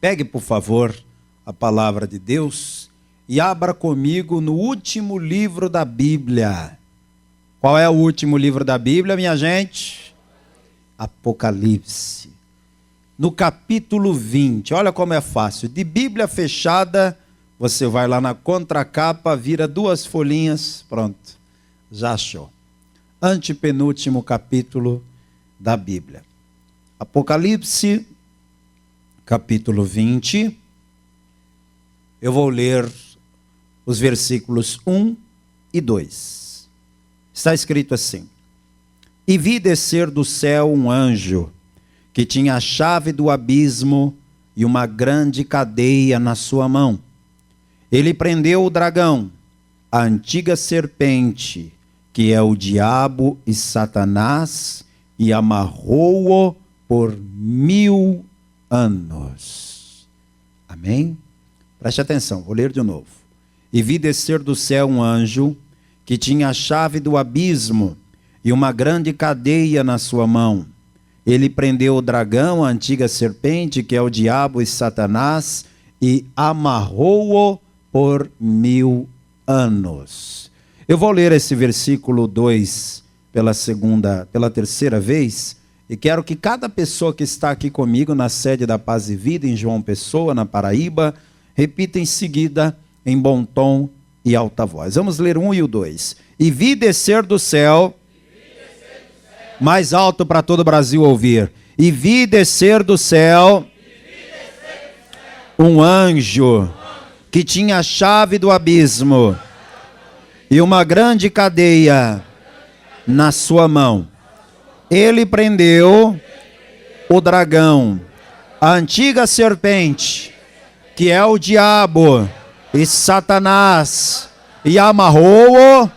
Pegue, por favor, a palavra de Deus e abra comigo no último livro da Bíblia. Qual é o último livro da Bíblia, minha gente? Apocalipse. No capítulo 20, olha como é fácil. De Bíblia fechada, você vai lá na contracapa, vira 2 folhinhas, pronto, já achou. Antepenúltimo capítulo da Bíblia. Apocalipse, capítulo 20. Eu vou ler os versículos 1 e 2. Está escrito assim: E vi descer do céu um anjo, que tinha a chave do abismo e uma grande cadeia na sua mão. Ele prendeu o dragão, a antiga serpente, que é o diabo e Satanás, e amarrou-o por 1000 anos. Amém? Preste atenção, vou ler de novo. E vi descer do céu um anjo, que tinha a chave do abismo e uma grande cadeia na sua mão. Ele prendeu o dragão, a antiga serpente, que é o diabo e Satanás, e amarrou-o por 1000 anos. Eu vou ler esse versículo 2 pela terceira vez, e quero que cada pessoa que está aqui comigo na sede da Paz e Vida, em João Pessoa, na Paraíba, repita em seguida, em bom tom e alta voz. Vamos ler 1 e o 2. E vi descer do céu, mais alto para todo o Brasil ouvir. E vi descer do céu um anjo, que tinha a chave do abismo e uma grande cadeia na sua mão. Ele prendeu o dragão, a antiga serpente, que é o diabo e Satanás, e amarrou-o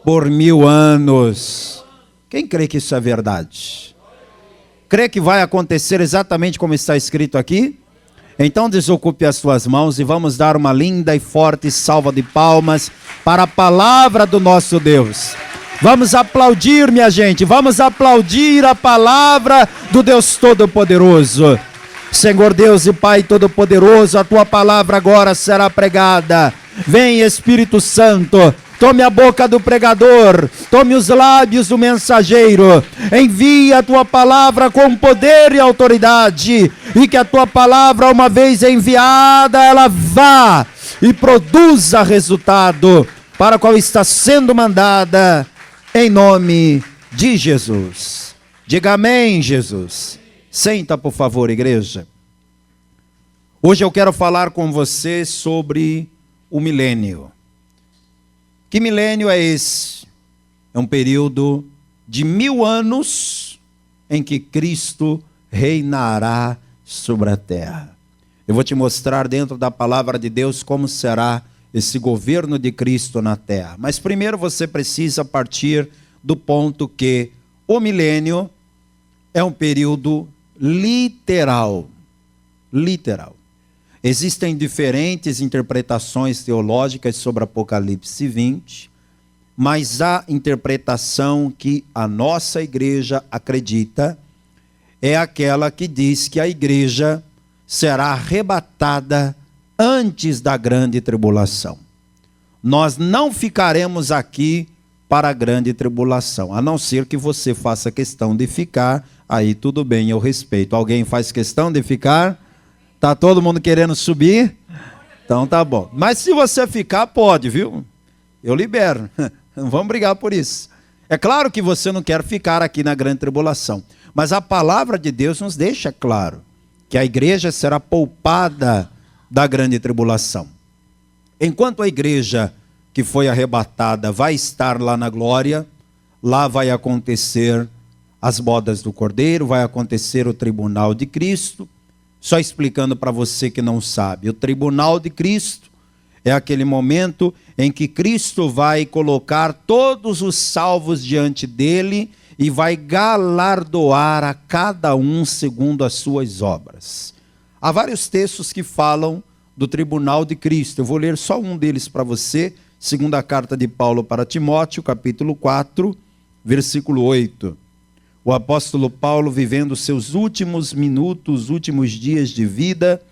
por 1000 anos. Quem crê que isso é verdade? Crê que vai acontecer exatamente como está escrito aqui? Então desocupe as suas mãos e vamos dar uma linda e forte salva de palmas para a palavra do nosso Deus. Vamos aplaudir, minha gente, vamos aplaudir a palavra do Deus Todo-Poderoso. Senhor Deus e Pai Todo-Poderoso, a tua palavra agora será pregada. Vem, Espírito Santo, tome a boca do pregador, tome os lábios do mensageiro, envia a tua palavra com poder e autoridade, e que a tua palavra, uma vez enviada, ela vá e produza resultado para o qual está sendo mandada, em nome de Jesus. Diga amém, Jesus. Senta, por favor, igreja. Hoje eu quero falar com você sobre o milênio. Que milênio é esse? É um período de 1000 anos em que Cristo reinará sobre a terra. Eu vou te mostrar dentro da palavra de Deus como será esse governo de Cristo na terra. Mas primeiro você precisa partir do ponto que o milênio é um período literal. Literal. Existem diferentes interpretações teológicas sobre Apocalipse 20, mas a interpretação que a nossa igreja acredita é aquela que diz que a igreja será arrebatada antes da grande tribulação. Nós não ficaremos aqui para a grande tribulação, a não ser que você faça questão de ficar, aí tudo bem, eu respeito. Alguém faz questão de ficar? Tá todo mundo querendo subir? Então tá bom. Mas se você ficar, pode, viu? Eu libero. Não vamos brigar por isso. É claro que você não quer ficar aqui na grande tribulação, mas a palavra de Deus nos deixa claro que a igreja será poupada da grande tribulação. Enquanto a igreja que foi arrebatada vai estar lá na glória, lá vai acontecer as bodas do Cordeiro, vai acontecer o tribunal de Cristo. Só explicando para você que não sabe, o tribunal de Cristo é aquele momento em que Cristo vai colocar todos os salvos diante dele e vai galardoar a cada um segundo as suas obras. Há vários textos que falam do tribunal de Cristo. Eu vou ler só um deles para você, segunda carta de Paulo para Timóteo, capítulo 4, versículo 8. O apóstolo Paulo, vivendo seus últimos minutos, últimos dias de vida,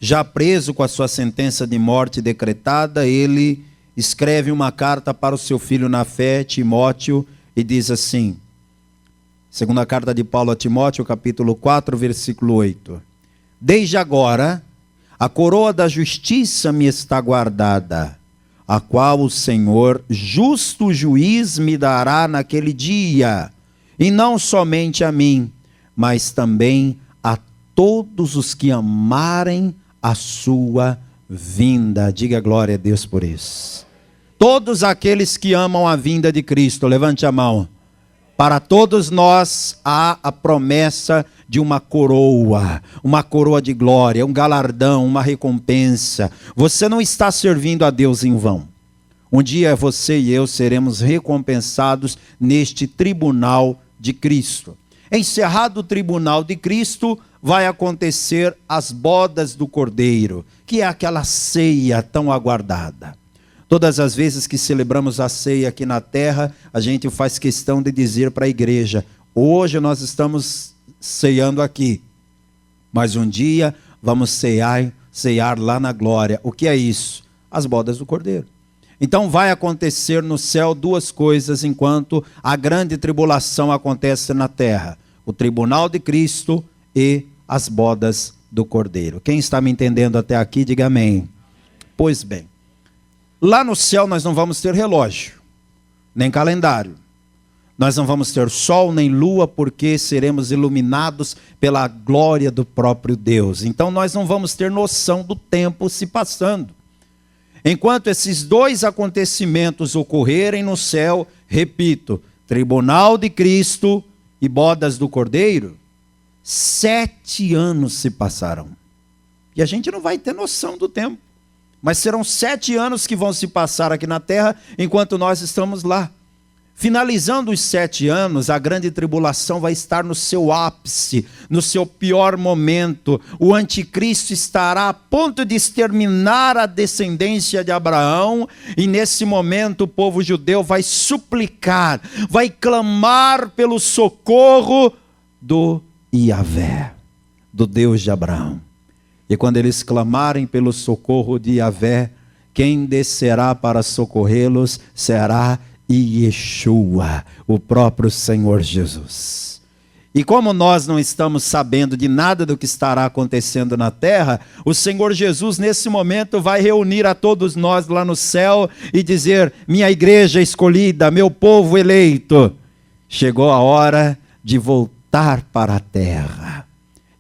Já preso com a sua sentença de morte decretada, ele escreve uma carta para o seu filho na fé, Timóteo, e diz assim, segunda carta de Paulo a Timóteo, capítulo 4, versículo 8. Desde agora, a coroa da justiça me está guardada, a qual o Senhor, justo juiz, me dará naquele dia, e não somente a mim, mas também a todos os que amarem a sua vinda. Diga glória a Deus por isso. Todos aqueles que amam a vinda de Cristo, levante a mão. Para todos nós há a promessa de uma coroa de glória, um galardão, uma recompensa. Você não está servindo a Deus em vão. Um dia você e eu seremos recompensados neste tribunal de Cristo. Encerrado o tribunal de Cristo, vai acontecer as bodas do Cordeiro, que é aquela ceia tão aguardada. Todas as vezes que celebramos a ceia aqui na terra, a gente faz questão de dizer para a igreja, hoje nós estamos ceando aqui, mas um dia vamos cear lá na glória. O que é isso? As bodas do Cordeiro. Então vai acontecer no céu duas coisas enquanto a grande tribulação acontece na terra. O tribunal de Cristo e as bodas do Cordeiro. Quem está me entendendo até aqui, diga amém. Pois bem. Lá no céu nós não vamos ter relógio, nem calendário. Nós não vamos ter sol nem lua, porque seremos iluminados pela glória do próprio Deus. Então nós não vamos ter noção do tempo se passando. Enquanto esses dois acontecimentos ocorrerem no céu, repito, tribunal de Cristo e bodas do Cordeiro, 7 anos se passarão. E a gente não vai ter noção do tempo. Mas serão 7 anos que vão se passar aqui na terra, enquanto nós estamos lá. Finalizando os 7 anos, a grande tribulação vai estar no seu ápice, no seu pior momento. O anticristo estará a ponto de exterminar a descendência de Abraão, e nesse momento o povo judeu vai suplicar, vai clamar pelo socorro do Yahvé, do Deus de Abraão. E quando eles clamarem pelo socorro de Yahvé, quem descerá para socorrê-los será Yeshua, o próprio Senhor Jesus. E como nós não estamos sabendo de nada do que estará acontecendo na terra, o Senhor Jesus nesse momento vai reunir a todos nós lá no céu e dizer, minha igreja escolhida, meu povo eleito, chegou a hora de voltar para a terra.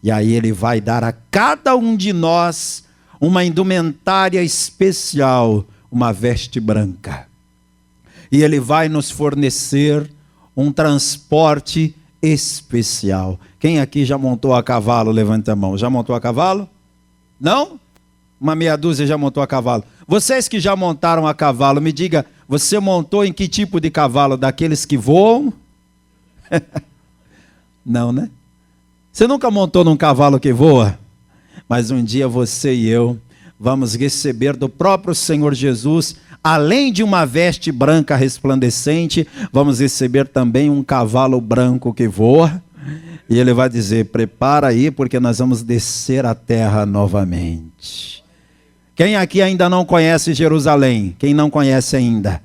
E aí ele vai dar a cada um de nós uma indumentária especial, uma veste branca. E ele vai nos fornecer um transporte especial. Quem aqui já montou a cavalo? Levanta a mão. Já montou a cavalo? Não? Uma meia dúzia já montou a cavalo. Vocês que já montaram a cavalo, me diga, você montou em que tipo de cavalo? Daqueles que voam? Não, né? Você nunca montou num cavalo que voa? Mas um dia você e eu vamos receber do próprio Senhor Jesus, além de uma veste branca resplandecente, vamos receber também um cavalo branco que voa. E ele vai dizer, prepara aí, porque nós vamos descer a terra novamente. Quem aqui ainda não conhece Jerusalém? Quem não conhece ainda?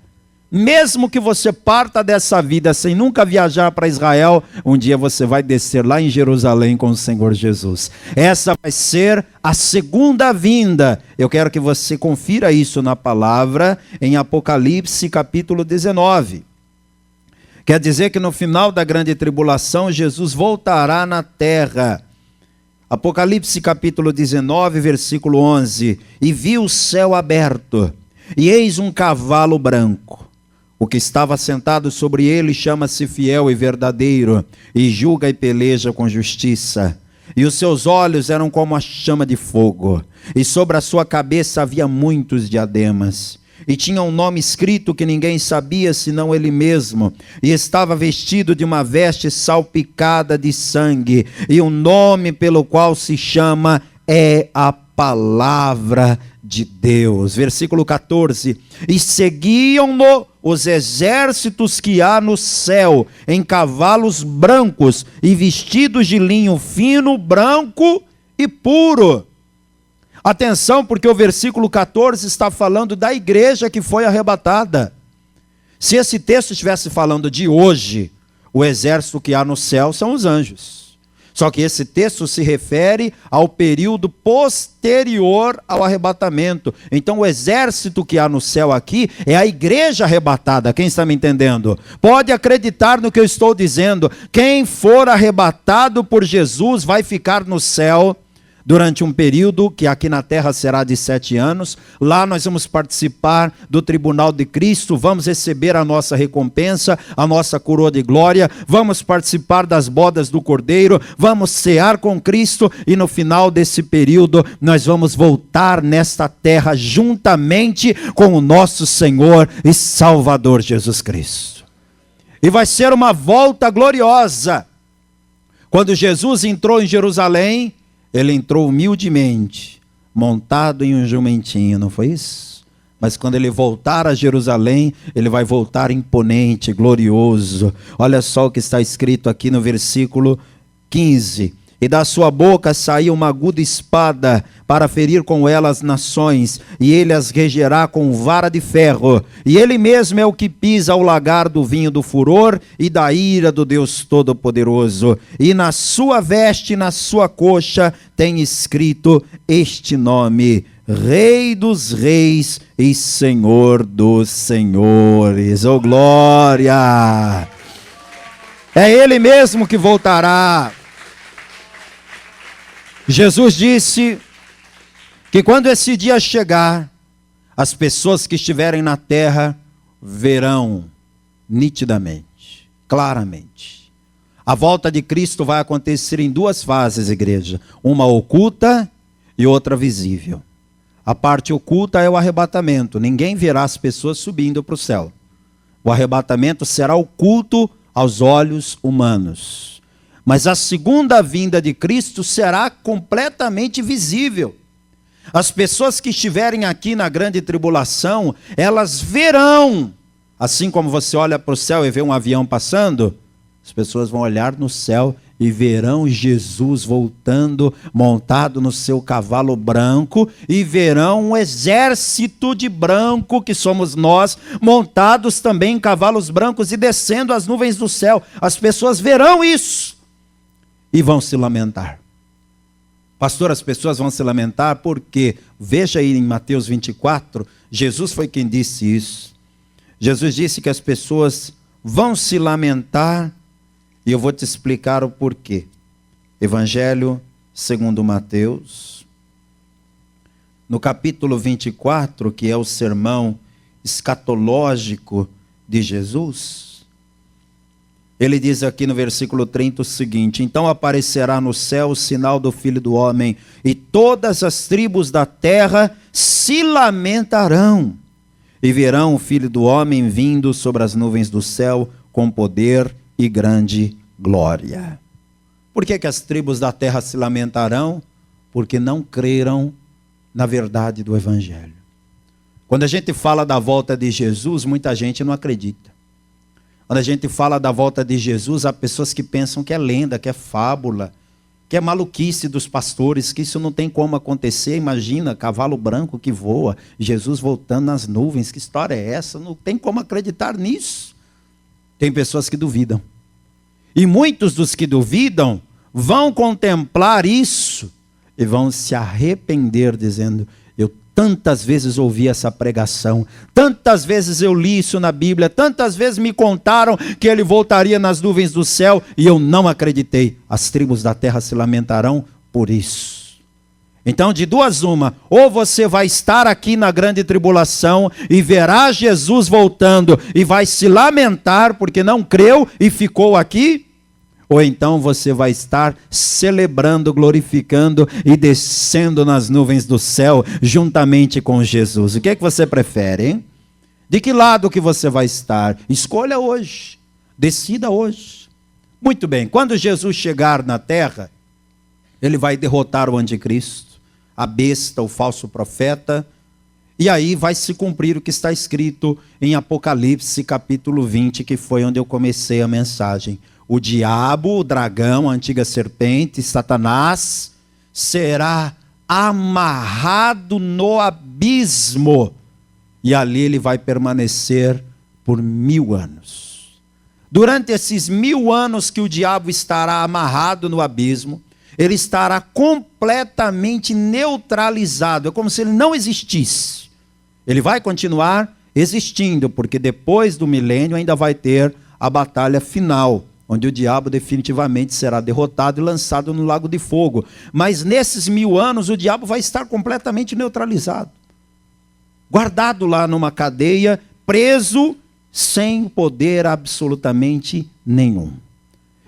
Mesmo que você parta dessa vida sem nunca viajar para Israel, um dia você vai descer lá em Jerusalém com o Senhor Jesus. Essa vai ser a segunda vinda. Eu quero que você confira isso na palavra em Apocalipse capítulo 19. Quer dizer que no final da grande tribulação, Jesus voltará na terra. Apocalipse capítulo 19, versículo 11. E vi o céu aberto, e eis um cavalo branco. O que estava sentado sobre ele chama-se Fiel e Verdadeiro, e julga e peleja com justiça. E os seus olhos eram como a chama de fogo, e sobre a sua cabeça havia muitos diademas. E tinha um nome escrito que ninguém sabia senão ele mesmo, e estava vestido de uma veste salpicada de sangue, e o nome pelo qual se chama é a Palavra de Deus. Versículo 14. E seguiam-no os exércitos que há no céu, em cavalos brancos e vestidos de linho fino, branco e puro. Atenção, porque o versículo 14 está falando da igreja que foi arrebatada. Se esse texto estivesse falando de hoje, o exército que há no céu são os anjos. Só que esse texto se refere ao período posterior ao arrebatamento. Então o exército que há no céu aqui é a igreja arrebatada. Quem está me entendendo? Pode acreditar no que eu estou dizendo. Quem for arrebatado por Jesus vai ficar no céu durante um período que aqui na terra será de 7 anos. Lá nós vamos participar do tribunal de Cristo, vamos receber a nossa recompensa, a nossa coroa de glória, vamos participar das bodas do Cordeiro, vamos cear com Cristo e no final desse período nós vamos voltar nesta terra juntamente com o nosso Senhor e Salvador Jesus Cristo. E vai ser uma volta gloriosa. Quando Jesus entrou em Jerusalém, ele entrou humildemente, montado em um jumentinho, não foi isso? Mas quando ele voltar a Jerusalém, ele vai voltar imponente, glorioso. Olha só o que está escrito aqui no versículo 15. E da sua boca saiu uma aguda espada para ferir com ela as nações, e ele as regerá com vara de ferro. E ele mesmo é o que pisa ao lagar do vinho do furor e da ira do Deus Todo-Poderoso. E na sua veste e na sua coxa tem escrito este nome: Rei dos Reis e Senhor dos Senhores. Oh glória! É ele mesmo que voltará. Jesus disse que quando esse dia chegar, as pessoas que estiverem na terra verão nitidamente, claramente. A volta de Cristo vai acontecer em 2 fases, igreja. Uma oculta e outra visível. A parte oculta é o arrebatamento. Ninguém verá as pessoas subindo para o céu. O arrebatamento será oculto aos olhos humanos. Mas a segunda vinda de Cristo será completamente visível. As pessoas que estiverem aqui na grande tribulação, elas verão. Assim como você olha para o céu e vê um avião passando, as pessoas vão olhar no céu e verão Jesus voltando, montado no seu cavalo branco, e verão um exército de branco, que somos nós, montados também em cavalos brancos e descendo as nuvens do céu. As pessoas verão isso e vão se lamentar. Pastor, as pessoas vão se lamentar porque, veja aí em Mateus 24, Jesus foi quem disse isso. Jesus disse que as pessoas vão se lamentar, e eu vou te explicar o porquê. Evangelho segundo Mateus, no capítulo 24, que é o sermão escatológico de Jesus, ele diz aqui no versículo 30 o seguinte: então aparecerá no céu o sinal do Filho do Homem, e todas as tribos da terra se lamentarão, e verão o Filho do Homem vindo sobre as nuvens do céu com poder e grande glória. Por que as tribos da terra se lamentarão? Porque não creram na verdade do Evangelho. Quando a gente fala da volta de Jesus, muita gente não acredita. Quando a gente fala da volta de Jesus, há pessoas que pensam que é lenda, que é fábula, que é maluquice dos pastores, que isso não tem como acontecer. Imagina, cavalo branco que voa, Jesus voltando nas nuvens, que história é essa? Não tem como acreditar nisso. Tem pessoas que duvidam. E muitos dos que duvidam vão contemplar isso e vão se arrepender, dizendo: eu tantas vezes ouvi essa pregação, tantas vezes eu li isso na Bíblia, tantas vezes me contaram que ele voltaria nas nuvens do céu e eu não acreditei. As tribos da terra se lamentarão por isso. Então, de duas uma: ou você vai estar aqui na grande tribulação e verá Jesus voltando e vai se lamentar porque não creu e ficou aqui, ou então você vai estar celebrando, glorificando e descendo nas nuvens do céu juntamente com Jesus. O que é que você prefere, hein? De que lado que você vai estar? Escolha hoje, decida hoje. Muito bem, quando Jesus chegar na terra, ele vai derrotar o anticristo, a besta, o falso profeta, e aí vai se cumprir o que está escrito em Apocalipse capítulo 20, que foi onde eu comecei a mensagem. O diabo, o dragão, a antiga serpente, Satanás, será amarrado no abismo, e ali ele vai permanecer por 1000 anos. Durante esses 1000 anos que o diabo estará amarrado no abismo, ele estará completamente neutralizado, é como se ele não existisse. Ele vai continuar existindo, porque depois do milênio ainda vai ter a batalha final, onde o diabo definitivamente será derrotado e lançado no lago de fogo. Mas nesses 1000 anos o diabo vai estar completamente neutralizado, guardado lá numa cadeia, preso, sem poder absolutamente nenhum.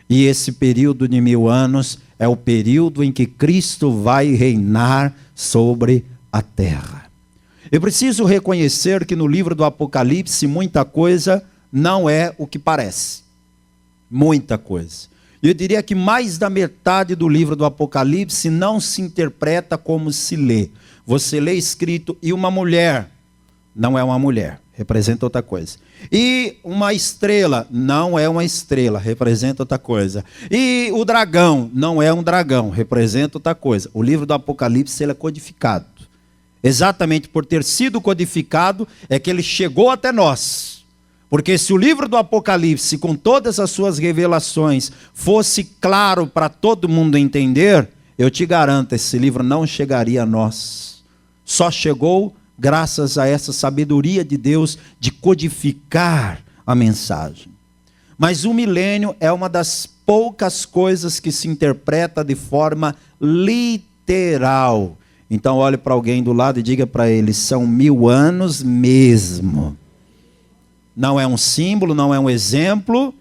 E esse período de 1000 anos é o período em que Cristo vai reinar sobre a terra. Eu preciso reconhecer que no livro do Apocalipse muita coisa não é o que parece. Muita coisa. Eu diria que mais da metade do livro do Apocalipse não se interpreta como se lê. Você lê escrito, e uma mulher, não é uma mulher, representa outra coisa. E uma estrela, não é uma estrela, representa outra coisa. E o dragão, não é um dragão, representa outra coisa. O livro do Apocalipse ele é codificado. Exatamente por ter sido codificado é que ele chegou até nós. Porque se o livro do Apocalipse, com todas as suas revelações, fosse claro para todo mundo entender, eu te garanto, esse livro não chegaria a nós. Só chegou graças a essa sabedoria de Deus de codificar a mensagem. Mas o milênio é uma das poucas coisas que se interpreta de forma literal. Então olhe para alguém do lado e diga para ele, são 1000 anos mesmo. Não é um símbolo, não é um exemplo,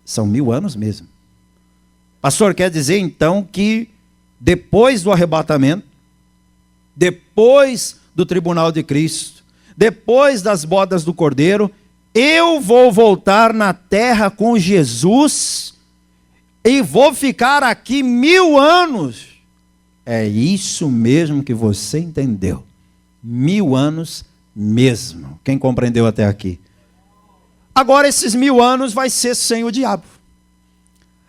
são 1000 anos mesmo. Pastor, quer dizer então que depois do arrebatamento, depois do tribunal de Cristo, depois das bodas do Cordeiro, eu vou voltar na terra com Jesus e vou ficar aqui 1000 anos. É isso mesmo que você entendeu. 1000 anos mesmo. Quem compreendeu até aqui? Agora esses 1000 anos vai ser sem o diabo.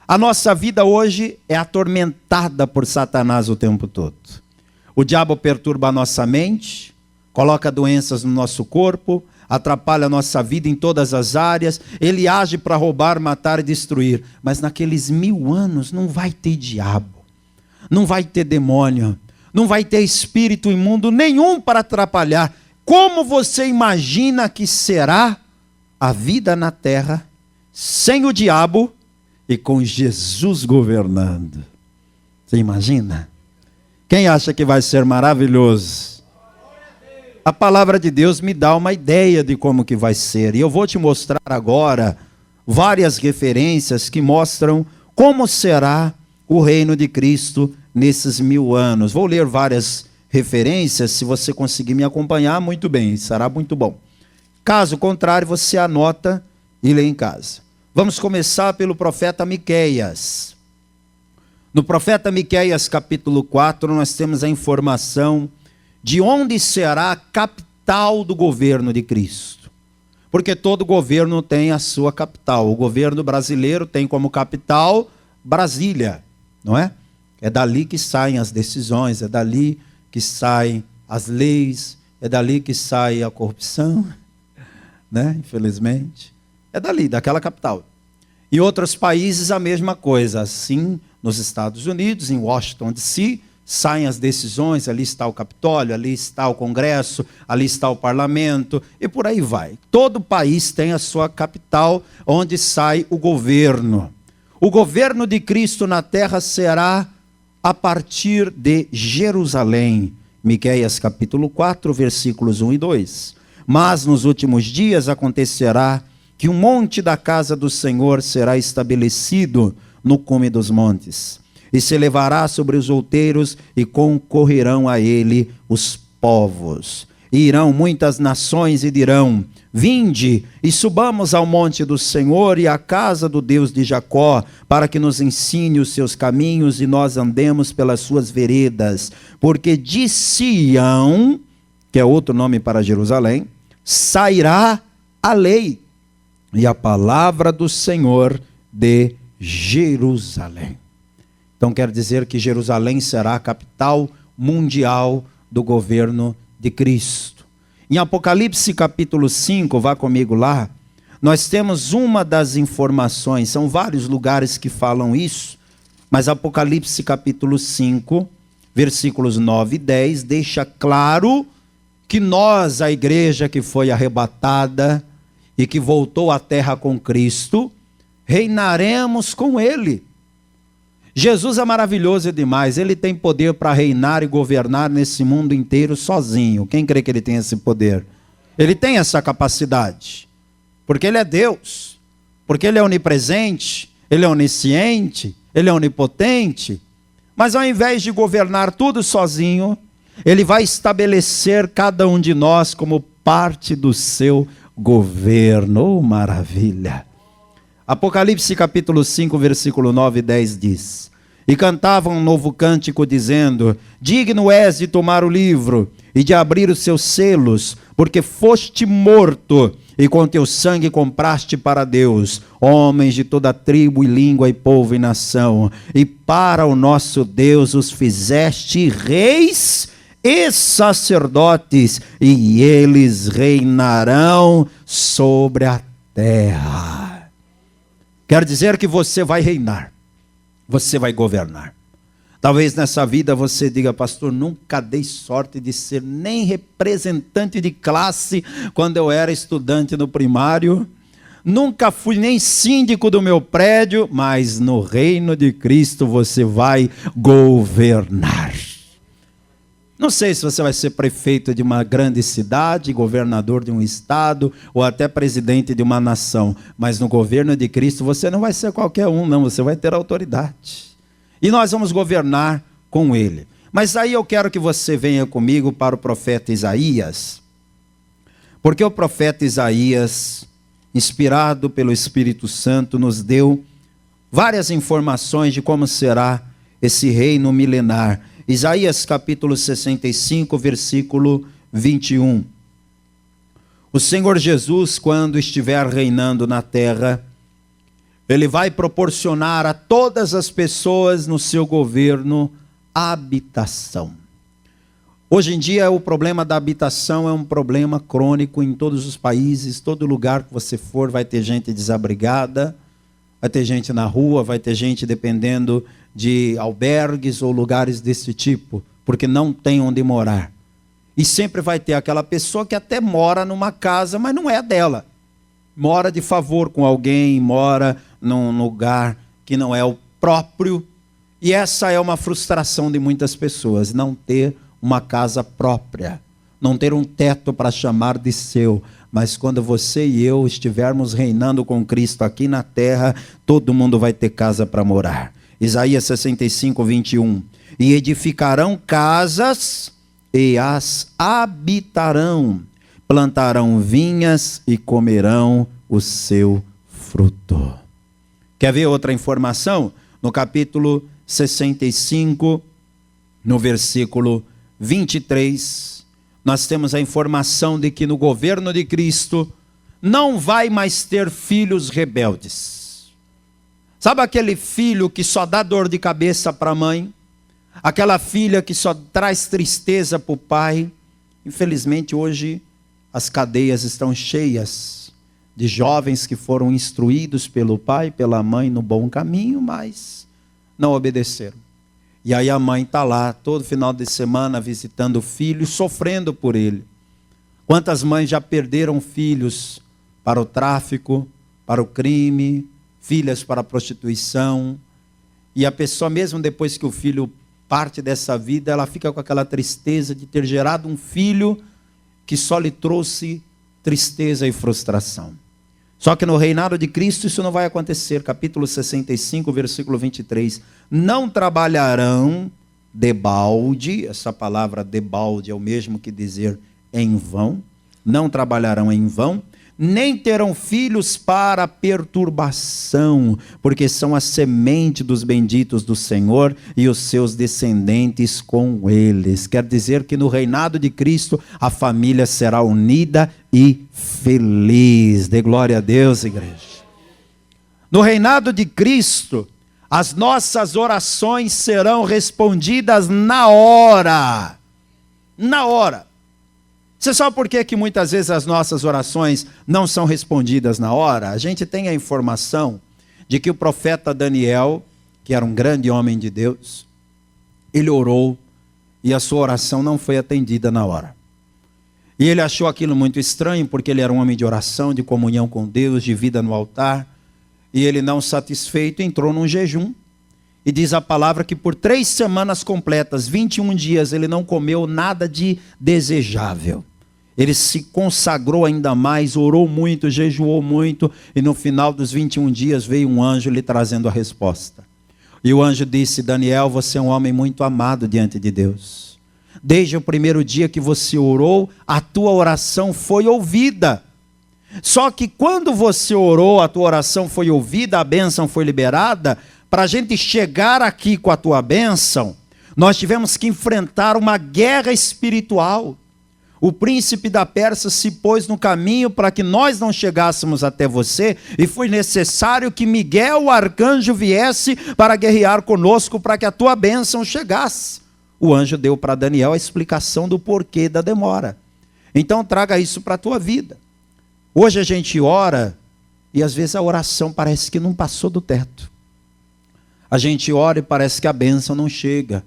A nossa vida hoje é atormentada por Satanás o tempo todo. O diabo perturba a nossa mente, coloca doenças no nosso corpo, atrapalha a nossa vida em todas as áreas. Ele age para roubar, matar e destruir. Mas naqueles 1000 anos não vai ter diabo. Não vai ter demônio, não vai ter espírito imundo nenhum para atrapalhar. Como você imagina que será a vida na terra sem o diabo e com Jesus governando? Você imagina? Quem acha que vai ser maravilhoso? A palavra de Deus me dá uma ideia de como que vai ser. E eu vou te mostrar agora várias referências que mostram como será o reino de Cristo nesses 1000 anos. Vou ler várias referências, se você conseguir me acompanhar, muito bem, será muito bom. Caso contrário, você anota e lê em casa. Vamos começar pelo profeta Miqueias. No profeta Miqueias, capítulo 4, nós temos a informação de onde será a capital do governo de Cristo. Porque todo governo tem a sua capital. O governo brasileiro tem como capital Brasília, não é? É dali que saem as decisões, é dali que saem as leis, é dali que sai a corrupção, né? Infelizmente. É dali, daquela capital. Em outros países a mesma coisa. Assim, nos Estados Unidos, em Washington DC, saem as decisões, ali está o Capitólio, ali está o Congresso, ali está o Parlamento, e por aí vai. Todo país tem a sua capital, onde sai o governo. O governo de Cristo na terra será a partir de Jerusalém. Miqueias capítulo 4, versículos 1 e 2. Mas nos últimos dias acontecerá que o monte da casa do Senhor será estabelecido no cume dos montes, e se elevará sobre os outeiros, e concorrerão a ele os povos. E irão muitas nações e dirão: vinde e subamos ao monte do Senhor e à casa do Deus de Jacó, para que nos ensine os seus caminhos e nós andemos pelas suas veredas. Porque de Sião, que é outro nome para Jerusalém, sairá a lei e a palavra do Senhor de Jerusalém. Então quer dizer que Jerusalém será a capital mundial do governo de Cristo. Em Apocalipse capítulo 5, vá comigo lá, nós temos uma das informações, são vários lugares que falam isso, mas Apocalipse capítulo 5, versículos 9 e 10, deixa claro que nós, a igreja que foi arrebatada e que voltou à terra com Cristo, reinaremos com Ele. Jesus é maravilhoso demais, Ele tem poder para reinar e governar nesse mundo inteiro sozinho. Quem crê que Ele tem esse poder? Ele tem essa capacidade, porque Ele é Deus, porque Ele é onipresente, Ele é onisciente, Ele é onipotente. Mas ao invés de governar tudo sozinho, Ele vai estabelecer cada um de nós como parte do seu governo. Oh, maravilha! Apocalipse capítulo 5, versículo 9 e 10 diz: E cantavam um novo cântico dizendo: Digno és de tomar o livro e de abrir os seus selos, porque foste morto e com teu sangue compraste para Deus homens de toda tribo e língua e povo e nação, e para o nosso Deus os fizeste reis e sacerdotes, e eles reinarão sobre a terra. Quer dizer que você vai reinar, você vai governar. Talvez nessa vida você diga: pastor, nunca dei sorte de ser nem representante de classe quando eu era estudante no primário, nunca fui nem síndico do meu prédio, mas no reino de Cristo você vai governar. Não sei se você vai ser prefeito de uma grande cidade, governador de um estado, ou até presidente de uma nação. Mas no governo de Cristo você não vai ser qualquer um, não. Você vai ter autoridade. E nós vamos governar com Ele. Mas aí eu quero que você venha comigo para o profeta Isaías. Porque o profeta Isaías, inspirado pelo Espírito Santo, nos deu várias informações de como será esse reino milenar. Isaías capítulo 65, versículo 21. O Senhor Jesus, quando estiver reinando na terra, Ele vai proporcionar a todas as pessoas no seu governo habitação. Hoje em dia o problema da habitação é um problema crônico em todos os países. Todo lugar que você for vai ter gente desabrigada, vai ter gente na rua, vai ter gente dependendo de albergues ou lugares desse tipo, porque não tem onde morar. E sempre vai ter aquela pessoa que até mora numa casa, mas não é dela. Mora de favor com alguém, mora num lugar que não é o próprio. E essa é uma frustração de muitas pessoas, não ter uma casa própria, não ter um teto para chamar de seu. Mas quando você e eu estivermos reinando com Cristo aqui na terra, todo mundo vai ter casa para morar. Isaías 65, 21. E edificarão casas e as habitarão, plantarão vinhas e comerão o seu fruto. Quer ver outra informação? No capítulo 65, no versículo 23, nós temos a informação de que no governo de Cristo não vai mais ter filhos rebeldes. Sabe aquele filho que só dá dor de cabeça para a mãe? Aquela filha que só traz tristeza para o pai? Infelizmente hoje as cadeias estão cheias de jovens que foram instruídos pelo pai e pela mãe no bom caminho, mas não obedeceram. E aí a mãe está lá todo final de semana visitando o filho, sofrendo por ele. Quantas mães já perderam filhos para o tráfico, para o crime, filhas para a prostituição, e a pessoa mesmo depois que o filho parte dessa vida, ela fica com aquela tristeza de ter gerado um filho que só lhe trouxe tristeza e frustração. Só que no reinado de Cristo isso não vai acontecer. Capítulo 65, versículo 23. Não trabalharão debalde, essa palavra debalde é o mesmo que dizer em vão. Não trabalharão em vão, nem terão filhos para perturbação, porque são a semente dos benditos do Senhor e os seus descendentes com eles. Quer dizer que no reinado de Cristo a família será unida e feliz. Dê glória a Deus, igreja. No reinado de Cristo, As nossas orações serão respondidas na hora. Na hora. Você sabe por que muitas vezes as nossas orações não são respondidas na hora? A gente tem a informação de que o profeta Daniel, que era um grande homem de Deus, ele orou e a sua oração não foi atendida na hora. E ele achou aquilo muito estranho, porque ele era um homem de oração, de comunhão com Deus, de vida no altar. E ele, não satisfeito, entrou num jejum. E diz a palavra que por 3 semanas completas, 21 dias, ele não comeu nada de desejável. Ele se consagrou ainda mais, orou muito, jejuou muito. E no final dos 21 dias veio um anjo lhe trazendo a resposta. E o anjo disse: Daniel, você é um homem muito amado diante de Deus. Desde o primeiro dia que você orou, a tua oração foi ouvida. Só que quando você orou, a tua oração foi ouvida, a bênção foi liberada. Para a gente chegar aqui com a tua bênção, nós tivemos que enfrentar uma guerra espiritual. O príncipe da Pérsia se pôs no caminho para que nós não chegássemos até você, e foi necessário que Miguel, o arcanjo, viesse para guerrear conosco, para que a tua bênção chegasse. O anjo deu para Daniel a explicação do porquê da demora. Então traga isso para a tua vida. Hoje a gente ora e às vezes a oração parece que não passou do teto. A gente ora e parece que a bênção não chega.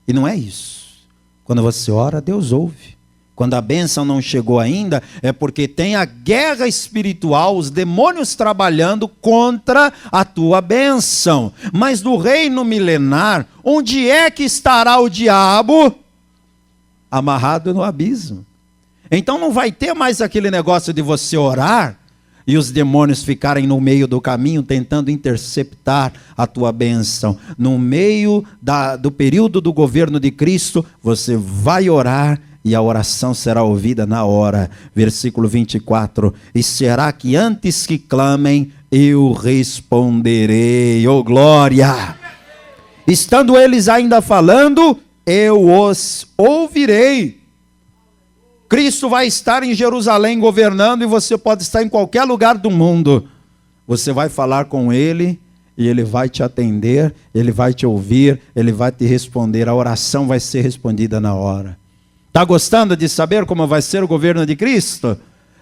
E não é isso. Quando você ora, Deus ouve. Quando a bênção não chegou ainda, é porque tem a guerra espiritual, os demônios trabalhando contra a tua bênção. Mas no reino milenar, onde é que estará o diabo? Amarrado no abismo. Então não vai ter mais aquele negócio de você orar e os demônios ficarem no meio do caminho tentando interceptar a tua bênção. No meio do período do governo de Cristo, você vai orar e a oração será ouvida na hora. Versículo 24. E será que antes que clamem, eu responderei. Oh glória! Estando eles ainda falando, eu os ouvirei. Cristo vai estar em Jerusalém governando e você pode estar em qualquer lugar do mundo. Você vai falar com Ele e Ele vai te atender, Ele vai te ouvir, Ele vai te responder. A oração vai ser respondida na hora. Está gostando de saber como vai ser o governo de Cristo?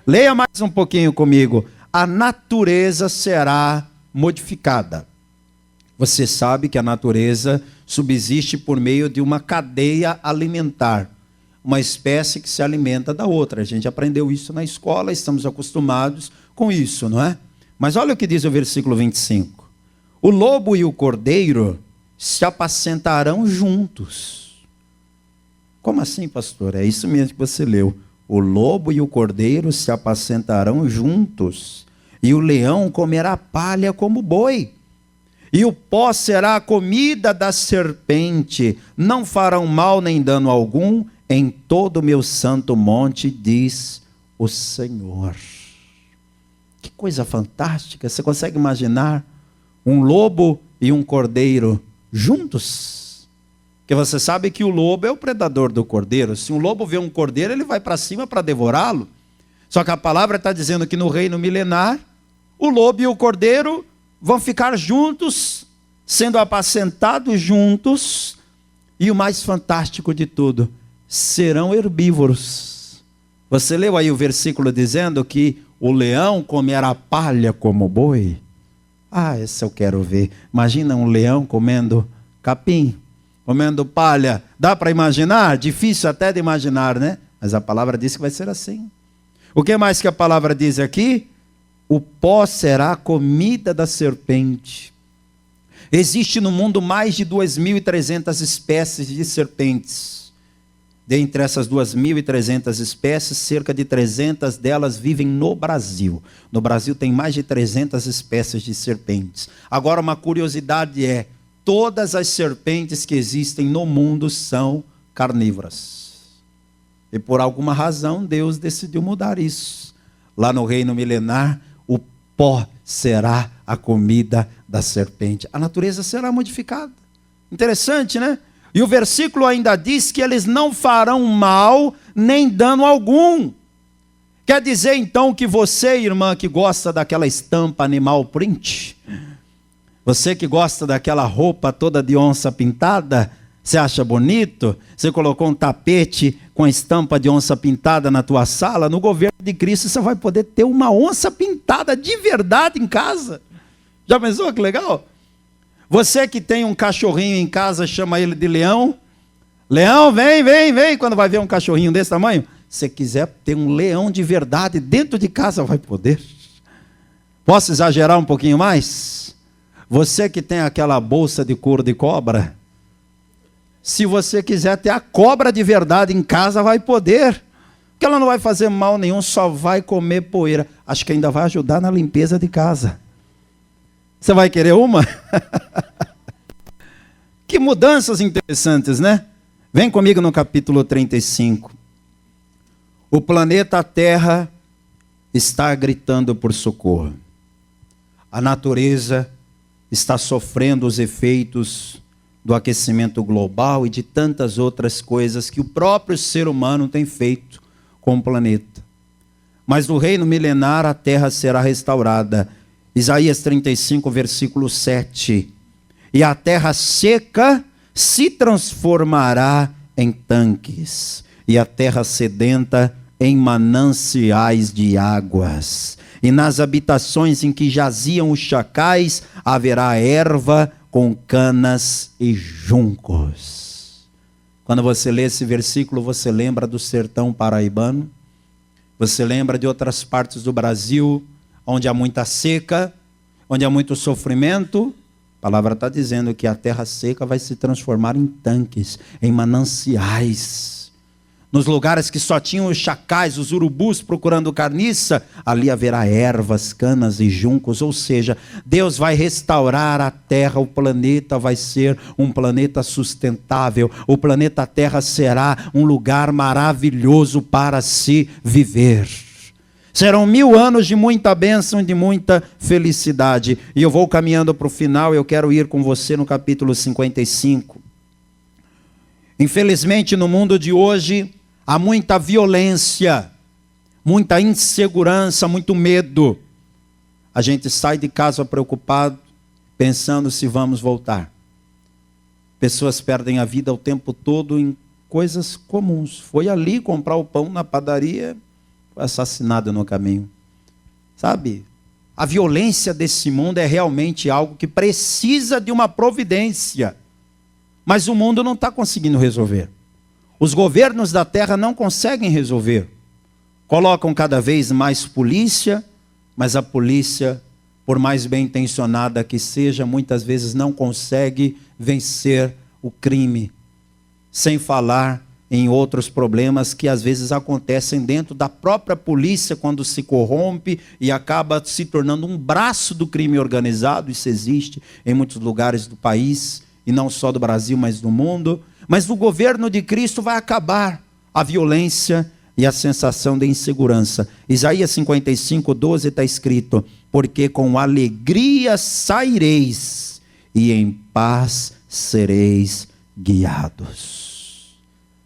Leia mais um pouquinho comigo. A natureza será modificada. Você sabe que a natureza subsiste por meio de uma cadeia alimentar. Uma espécie que se alimenta da outra. A gente aprendeu isso na escola, estamos acostumados com isso, não é? Mas olha o que diz o versículo 25. O lobo e o cordeiro se apacentarão juntos. Como assim, pastor? É isso mesmo que você leu. O lobo e o cordeiro se apacentarão juntos, e o leão comerá palha como boi. E o pó será a comida da serpente. Não farão mal nem dano algum em todo o meu santo monte, diz o Senhor. Que coisa fantástica. Você consegue imaginar um lobo e um cordeiro juntos? Porque você sabe que o lobo é o predador do cordeiro. Se um lobo vê um cordeiro, ele vai para cima para devorá-lo. Só que a palavra está dizendo que no reino milenar, o lobo e o cordeiro vão ficar juntos, sendo apacentados juntos. E o mais fantástico de tudo, serão herbívoros. Você leu aí o versículo dizendo que o leão comerá palha como boi? Ah, esse eu quero ver. Imagina um leão comendo capim, comendo palha. Dá para imaginar? Difícil até de imaginar, né? Mas a palavra diz que vai ser assim. O que mais que a palavra diz aqui? O pó será a comida da serpente. Existe no mundo mais de 2.300 espécies de serpentes. Dentre essas 2.300 espécies, cerca de 300 delas vivem no Brasil. No Brasil tem mais de 300 espécies de serpentes. Agora, uma curiosidade é: todas as serpentes que existem no mundo são carnívoras. E por alguma razão, Deus decidiu mudar isso. Lá no reino milenar, o pó será a comida da serpente. A natureza será modificada. Interessante, né? E o versículo ainda diz que eles não farão mal nem dano algum. Quer dizer então que você, irmã, que gosta daquela estampa animal print, Você que gosta daquela roupa toda de onça pintada, você acha bonito? Você colocou um tapete com a estampa de onça pintada na tua sala? No governo de Cristo você vai poder ter uma onça pintada de verdade em casa. Já pensou que legal? Você que tem um cachorrinho em casa, chama ele de Leão. Leão, vem, vem, vem. Quando vai ver um cachorrinho desse tamanho, se quiser ter um leão de verdade dentro de casa, vai poder. Posso exagerar um pouquinho mais? Você que tem aquela bolsa de couro de cobra, se você quiser ter a cobra de verdade em casa, vai poder. Porque ela não vai fazer mal nenhum, só vai comer poeira. Acho que ainda vai ajudar na limpeza de casa. Você vai querer uma? Que mudanças interessantes, né? Vem comigo no capítulo 35. O planeta Terra está gritando por socorro. A natureza está sofrendo os efeitos do aquecimento global e de tantas outras coisas que o próprio ser humano tem feito com o planeta. Mas no reino milenar a terra será restaurada. Isaías 35, versículo 7. E a terra seca se transformará em tanques, e a terra sedenta em mananciais de águas. E nas habitações em que jaziam os chacais haverá erva com canas e juncos. Quando você lê esse versículo, você lembra do sertão paraibano? Você lembra de outras partes do Brasil, onde há muita seca, onde há muito sofrimento? A palavra está dizendo que a terra seca vai se transformar em tanques, em mananciais. Nos lugares que só tinham os chacais, os urubus procurando carniça, ali haverá ervas, canas e juncos. Ou seja, Deus vai restaurar a terra, o planeta vai ser um planeta sustentável. O planeta Terra será um lugar maravilhoso para se viver. Serão 1000 anos de muita bênção e de muita felicidade. E eu vou caminhando para o final, eu quero ir com você no capítulo 55. Infelizmente, no mundo de hoje, há muita violência, muita insegurança, muito medo. A gente sai de casa preocupado, pensando se vamos voltar. Pessoas perdem a vida o tempo todo em coisas comuns. Foi ali comprar o pão na padaria, foi assassinado no caminho. Sabe? A violência desse mundo é realmente algo que precisa de uma providência. Mas o mundo não está conseguindo resolver. Os governos da terra não conseguem resolver. Colocam cada vez mais polícia, mas a polícia, por mais bem intencionada que seja, muitas vezes não consegue vencer o crime. Sem falar em outros problemas que às vezes acontecem dentro da própria polícia, quando se corrompe e acaba se tornando um braço do crime organizado. Isso existe em muitos lugares do país, e não só do Brasil, mas do mundo. Mas no governo de Cristo vai acabar a violência e a sensação de insegurança. Isaías 55, 12 está escrito: porque com alegria saireis e em paz sereis guiados.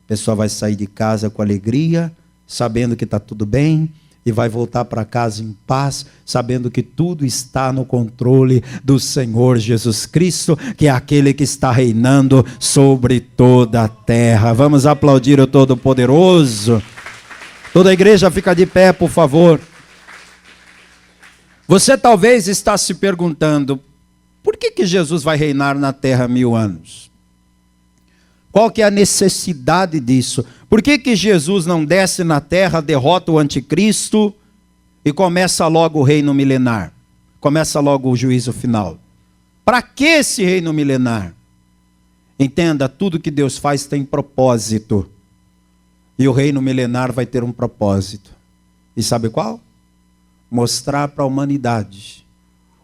A pessoa vai sair de casa com alegria, sabendo que está tudo bem, e vai voltar para casa em paz, sabendo que tudo está no controle do Senhor Jesus Cristo, que é aquele que está reinando sobre toda a terra. Vamos aplaudir o Todo-Poderoso. Toda a igreja fica de pé, por favor. Você talvez está se perguntando, por que Jesus vai reinar na terra 1000 anos? Qual que é a necessidade disso? Por que Jesus não desce na terra, derrota o anticristo e começa logo o reino milenar? Começa logo o juízo final. Para que esse reino milenar? Entenda, tudo que Deus faz tem propósito. E o reino milenar vai ter um propósito. E sabe qual? Mostrar para a humanidade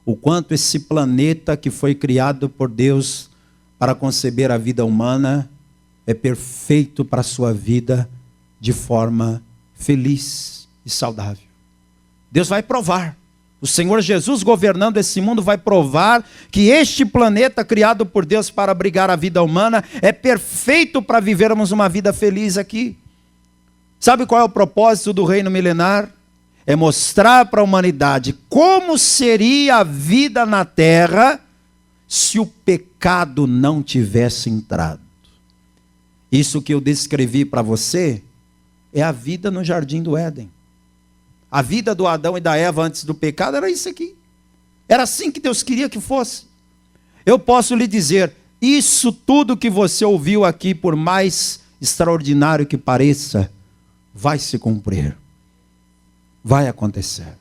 o quanto esse planeta que foi criado por Deus para conceber a vida humana é perfeito para a sua vida de forma feliz e saudável. Deus vai provar. O Senhor Jesus governando esse mundo vai provar que este planeta criado por Deus para abrigar a vida humana é perfeito para vivermos uma vida feliz aqui. Sabe qual é o propósito do reino milenar? É mostrar para a humanidade como seria a vida na terra se o pecado não tivesse entrado. Isso que eu descrevi para você é a vida no jardim do Éden. A vida do Adão e da Eva antes do pecado era isso aqui. Era assim que Deus queria que fosse. Eu posso lhe dizer, isso tudo que você ouviu aqui, por mais extraordinário que pareça, vai se cumprir. Vai acontecer.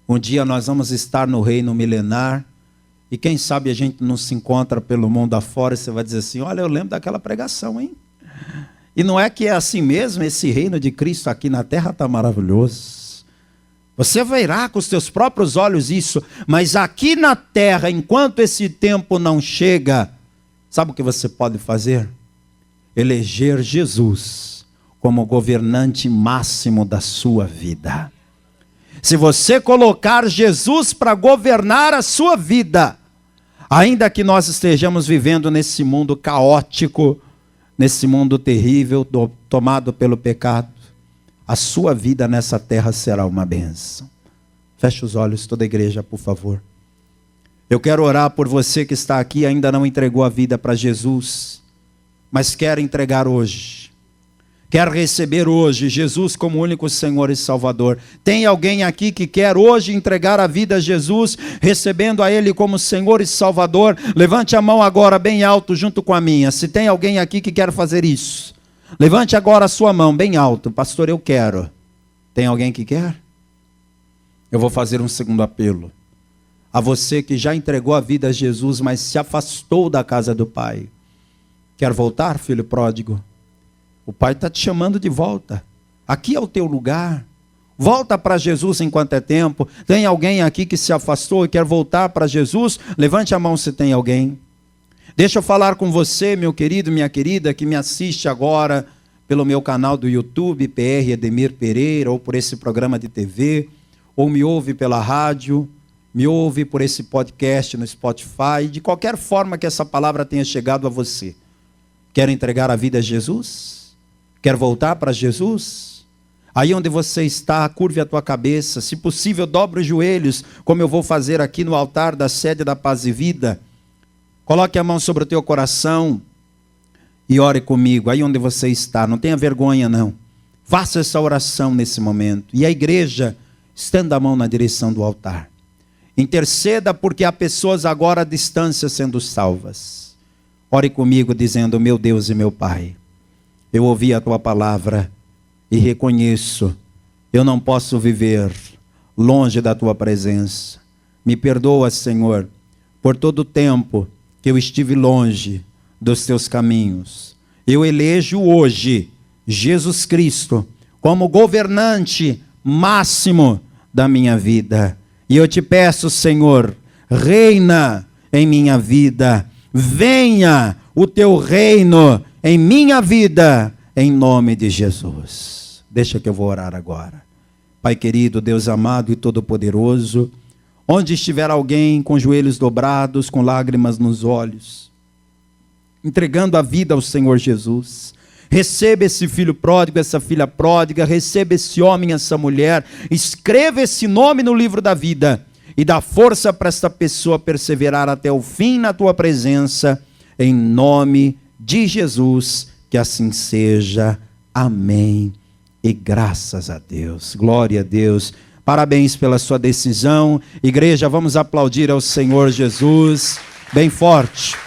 Um dia nós vamos estar no reino milenar, e quem sabe a gente não se encontra pelo mundo afora, e você vai dizer assim, olha, eu lembro daquela pregação, hein? E não é que é assim mesmo, esse reino de Cristo aqui na terra está maravilhoso. Você verá com os seus próprios olhos isso, mas aqui na terra, enquanto esse tempo não chega, sabe o que você pode fazer? Eleger Jesus como governante máximo da sua vida. Se você colocar Jesus para governar a sua vida, ainda que nós estejamos vivendo nesse mundo caótico, nesse mundo terrível, tomado pelo pecado, a sua vida nessa terra será uma bênção. Feche os olhos, toda a igreja, por favor. Eu quero orar por você que está aqui e ainda não entregou a vida para Jesus, mas quer entregar hoje. Quer receber hoje Jesus como único Senhor e Salvador. Tem alguém aqui que quer hoje entregar a vida a Jesus, recebendo a Ele como Senhor e Salvador? Levante a mão agora bem alto junto com a minha. Se tem alguém aqui que quer fazer isso, levante agora a sua mão bem alto. Pastor, eu quero. Tem alguém que quer? Eu vou fazer um segundo apelo. A você que já entregou a vida a Jesus, mas se afastou da casa do Pai. Quer voltar, filho pródigo? O Pai está te chamando de volta. Aqui é o teu lugar. Volta para Jesus enquanto é tempo. Tem alguém aqui que se afastou e quer voltar para Jesus? Levante a mão se tem alguém. Deixa eu falar com você, meu querido, minha querida, que me assiste agora pelo meu canal do YouTube, PR Edemir Pereira, ou por esse programa de TV, ou me ouve pela rádio, me ouve por esse podcast no Spotify, de qualquer forma que essa palavra tenha chegado a você. Quer entregar a vida a Jesus? Quer voltar para Jesus? Aí onde você está, curve a tua cabeça. Se possível, dobre os joelhos, como eu vou fazer aqui no altar da sede da Paz e Vida. Coloque a mão sobre o teu coração e ore comigo. Aí onde você está, não tenha vergonha não. Faça essa oração nesse momento. E a igreja, estenda a mão na direção do altar. Interceda porque há pessoas agora à distância sendo salvas. Ore comigo dizendo, meu Deus e meu Pai, eu ouvi a tua palavra e reconheço, eu não posso viver longe da tua presença. Me perdoa, Senhor, por todo o tempo que eu estive longe dos teus caminhos. Eu elejo hoje Jesus Cristo como governante máximo da minha vida. E eu te peço, Senhor, reina em minha vida. Venha o teu reino em minha vida, em nome de Jesus. Deixa que eu vou orar agora. Pai querido, Deus amado e todo-poderoso, onde estiver alguém com joelhos dobrados, com lágrimas nos olhos, entregando a vida ao Senhor Jesus, receba esse filho pródigo, essa filha pródiga, receba esse homem, essa mulher, escreva esse nome no livro da vida e dá força para esta pessoa perseverar até o fim na tua presença, em nome de Jesus, que assim seja. Amém. E graças a Deus. Glória a Deus. Parabéns pela sua decisão. Igreja, vamos aplaudir ao Senhor Jesus bem forte.